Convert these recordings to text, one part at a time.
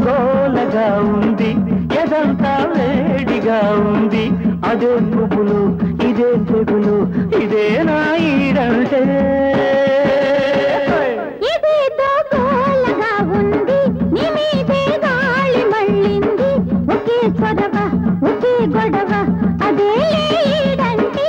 గోలగా ఉంది ఎదంతా వేడిగా ఉంది అదే పువ్వులు ఇదే తెగులు ఇదే నా ఈడంటే ఇదేదో గోలగా ఉంది నీ మీదే గాలి మళ్ళింది ఒకే చొరవ ఒకే గొడవ అదే ఈడంటే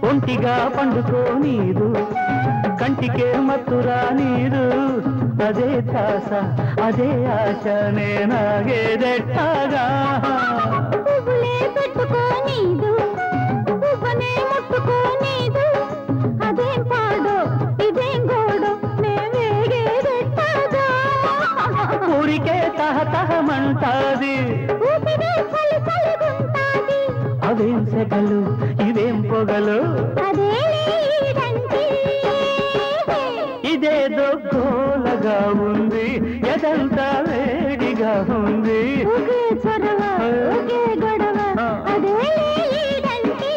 ఒంటిగా పండుకోనీరు కంటికే మత్తురా నీరు అదే తాస అదే ఆశ నేనాగేదెట్టాగా పువ్వులే పెట్టుకోనీదు పువ్వనే ముట్టుకోనీదు అదేం పాడో ఇదేం గోడో నే వేగేదెట్టాగా ఊరికే తహతహమంటాది ఊపిరే చలి చలిగుంటాది అవేం సెగలు ఇవేం పొగలు అదే ఈడంటే ఇదేదో గోలగా ఉంది ఎదంతా వేడిగా ఉంది ఒకే చొరవ ఒకే గొడవ అదే ఈడంటే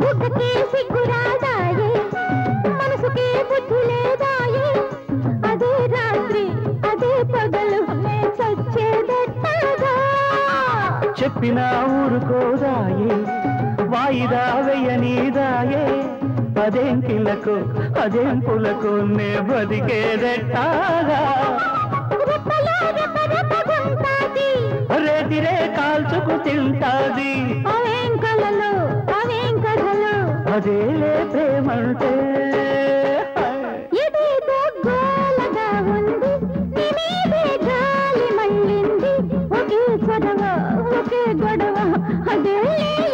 బుద్ధకే సిగ్గురాదాయే మనసుకే బుద్ధి లేదాయే అదే రాత్రి అదే పగలు నే చచ్చేదెట్టాగా చెప్పినా ఊరుకోదాయే వాయిదా వెయ్యనీదాయే అదేం కిలకు అదేం పులకు నే బతికేదెట్టాగా రెప్పలో రెపరెపగుంటాది రేతిరే కాల్చుకు తింటాది అవేం కలలు అవేం కథలు అదేలే ప్రేమంటే ఇదేదో గోలగా ఉంది నీ మీదే గాలి మళ్ళింది ఒకే చొరవ ఒకే గొడవ అదే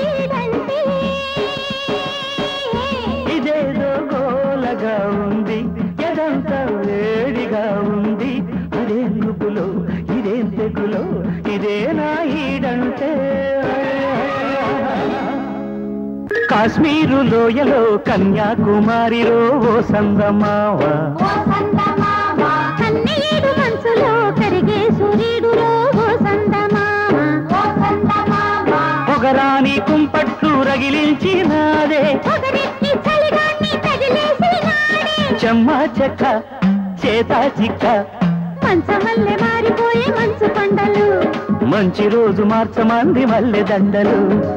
ఈడంటే ఇదేదో గోలగా ఉంది ఎదంతా వేడిగా ఉంది అదేం గుబులో ఇదేం తెగులో ఇదే నా ఈడంటే కాశ్మీరు లోయలో కన్యాకుమారిలో ఓ సందమావ కన్నీడు మనసులో కరిగే సూర్యుడులో ఓ సందమామ పొగరాని కుంపట్లు రగిలించినాదే పొగరెక్కి చలిగాన్ని తగిలేసినాడే చెమ్మా చెక్క చేతా చిక్క మంచమల్లె మారిపోయే మంచు కొండలు మంచి రోజు మార్చమంది మల్లె దండలు